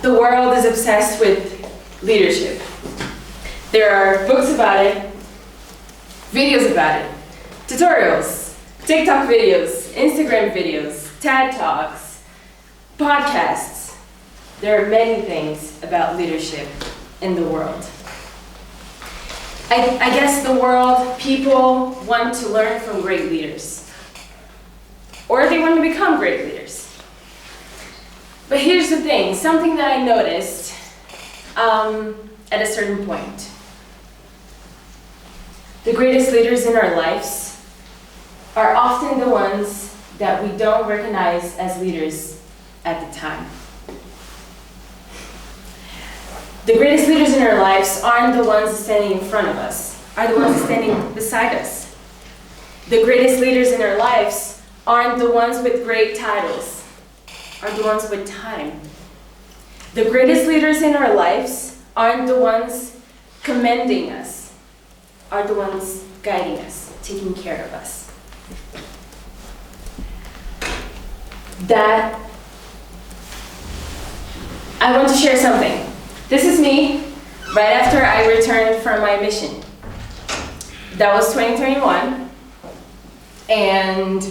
The world is obsessed with leadership. There are books about it, videos about it, tutorials, TikTok videos, Instagram videos, TED Talks, podcasts. There are many things about leadership in the world. I guess the world, people want to learn from great leaders. Or they want to become great leaders. But here's the thing, something that I noticed at a certain point. The greatest leaders in our lives are often the ones that we don't recognize as leaders at the time. The greatest leaders in our lives aren't the ones standing in front of us, are the ones standing beside us. The greatest leaders in our lives aren't the ones with great titles, are the ones with time. The greatest leaders in our lives aren't the ones commending us, are the ones guiding us, taking care of us. I want to share something. This is me right after I returned from my mission. That was 2021, and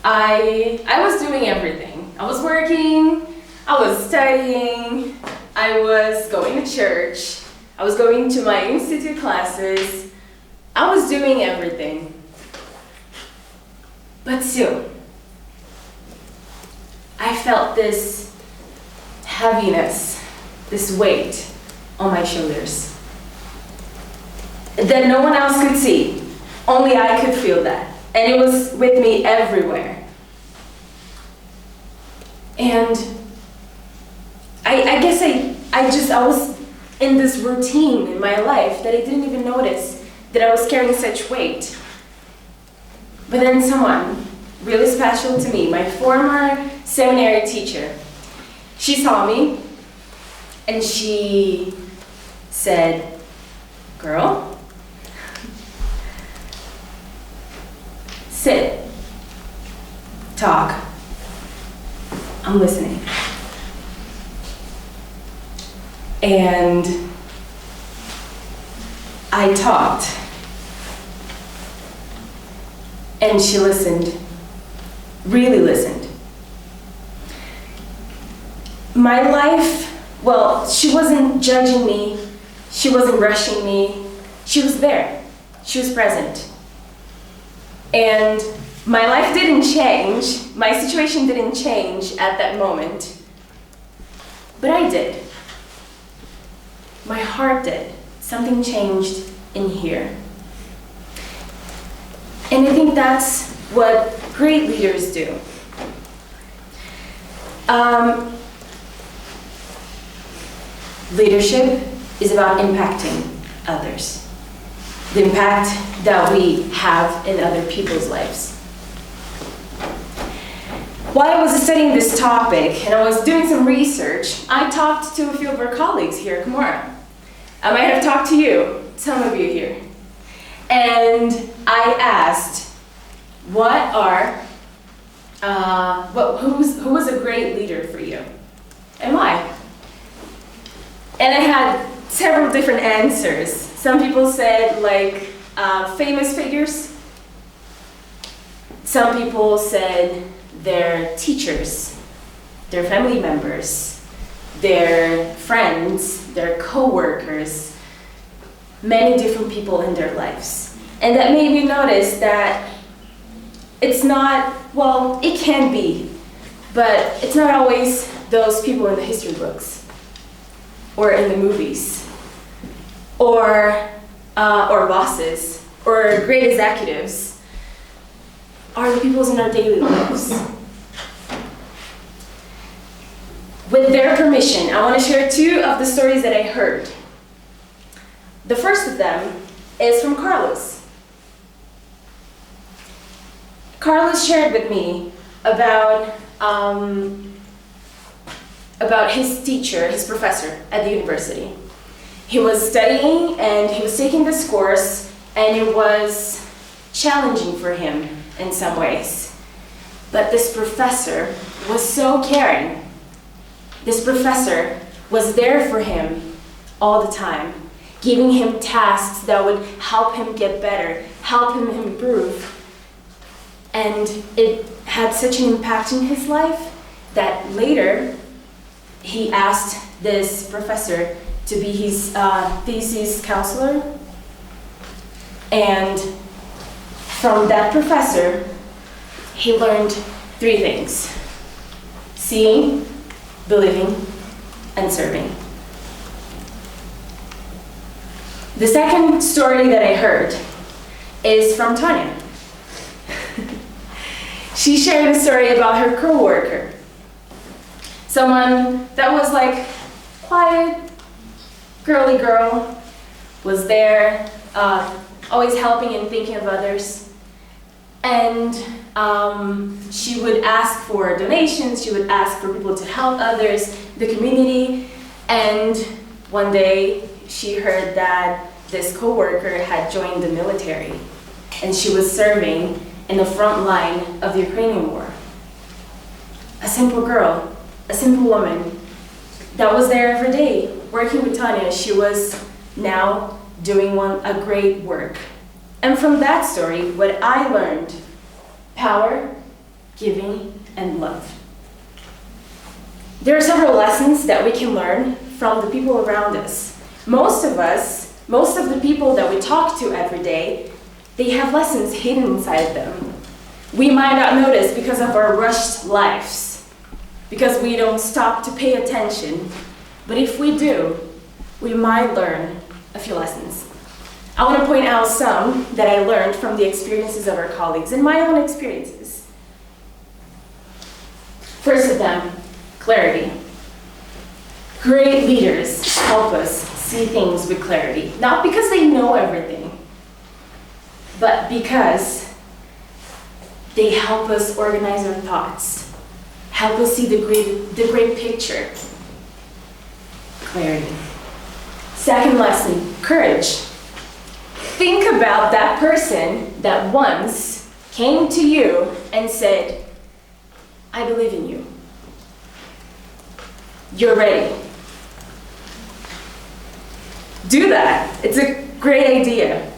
I was doing everything. I was working, I was studying, I was going to church, I was going to my institute classes, I was doing everything. But still, I felt this heaviness, this weight on my shoulders that no one else could see. Only I could feel that. And it was with me everywhere. And I guess I was in this routine in my life that I didn't even notice that I was carrying such weight. But then someone really special to me, my former seminary teacher, she saw me and she said, "Girl, sit, talk, I'm listening." And I talked, and she listened, really listened. My life, well, she wasn't judging me, she wasn't rushing me, she was there, she was present. And my life didn't change, my situation didn't change at that moment, but I did. My heart did. Something changed in here. And I think that's what great leaders do. Leadership is about impacting others. The impact that we have in other people's lives. While I was studying this topic and I was doing some research, I talked to a few of our colleagues here at Cumorah. I might have talked to you, some of you here. And I asked, who was a great leader for you? And why? And I had several different answers. Some people said famous figures. Some people said their teachers, their family members, their friends, their co-workers, many different people in their lives. And that made me notice that it's not, well, it can be, but it's not always those people in the history books or in the movies or bosses or great executives are the people in our daily lives. With their permission, I want to share two of the stories that I heard. The first of them is from Carlos. Carlos shared with me about his teacher, his professor at the university. He was studying and he was taking this course, and it was challenging for him in some ways. But this professor was so caring. This professor was there for him all the time, giving him tasks that would help him get better, help him improve. And it had such an impact in his life that later he asked this professor to be his thesis counselor. And from that professor, he learned 3 things: seeing, believing, and serving. The second story that I heard is from Tanya. She shared a story about her coworker. Someone that was like quiet, girly girl, was there, always helping and thinking of others. And she would ask for donations, she would ask for people to help others, the community. And one day she heard that this coworker had joined the military and she was serving in the front line of the Ukrainian war. A simple girl, a simple woman that was there every day working with Tanya. She was now doing a great work. And from that story, what I learned: power, giving, and love. There are several lessons that we can learn from the people around us. Most of the people that we talk to every day, they have lessons hidden inside them. We might not notice because of our rushed lives, because we don't stop to pay attention. But if we do, we might learn a few lessons. I want to point out some that I learned from the experiences of our colleagues and my own experiences. First of them, clarity. Great leaders help us see things with clarity, not because they know everything, but because they help us organize our thoughts, help us see the great picture. Clarity. Second lesson, courage. Think about that person that once came to you and said, "I believe in you. You're ready." Do that. It's a great idea.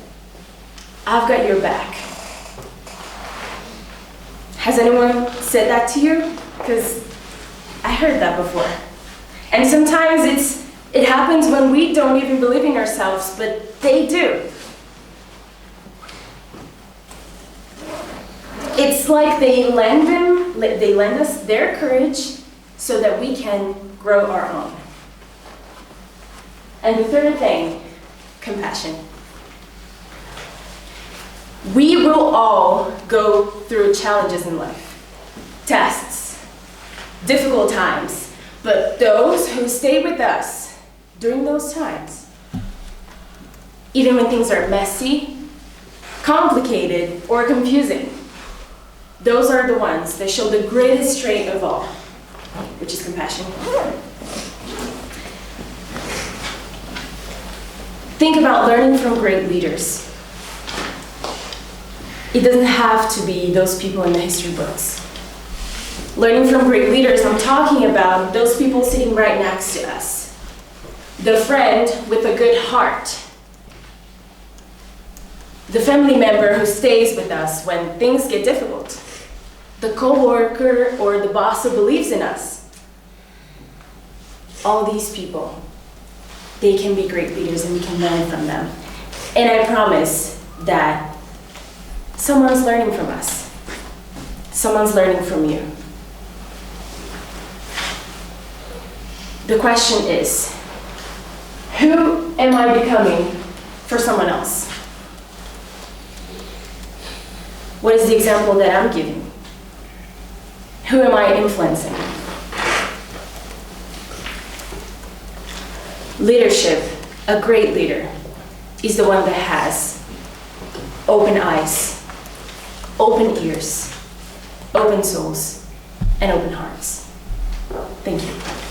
I've got your back. Has anyone said that to you? Because I heard that before. And sometimes it happens when we don't even believe in ourselves, but they do. It's like they lend us their courage so that we can grow our own. And the third thing, compassion. We will all go through challenges in life, tests, difficult times, but those who stay with us during those times, even when things are messy, complicated, or confusing, those are the ones that show the greatest trait of all, which is compassion. Think about learning from great leaders. It doesn't have to be those people in the history books. Learning from great leaders, I'm talking about those people sitting right next to us. The friend with a good heart. The family member who stays with us when things get difficult. The coworker or the boss who believes in us. All these people, they can be great leaders and we can learn from them. And I promise that someone's learning from us. Someone's learning from you. The question is, who am I becoming for someone else? What is the example that I'm giving? Who am I influencing? Leadership, a great leader, is the one that has open eyes, open ears, open souls, and open hearts. Thank you.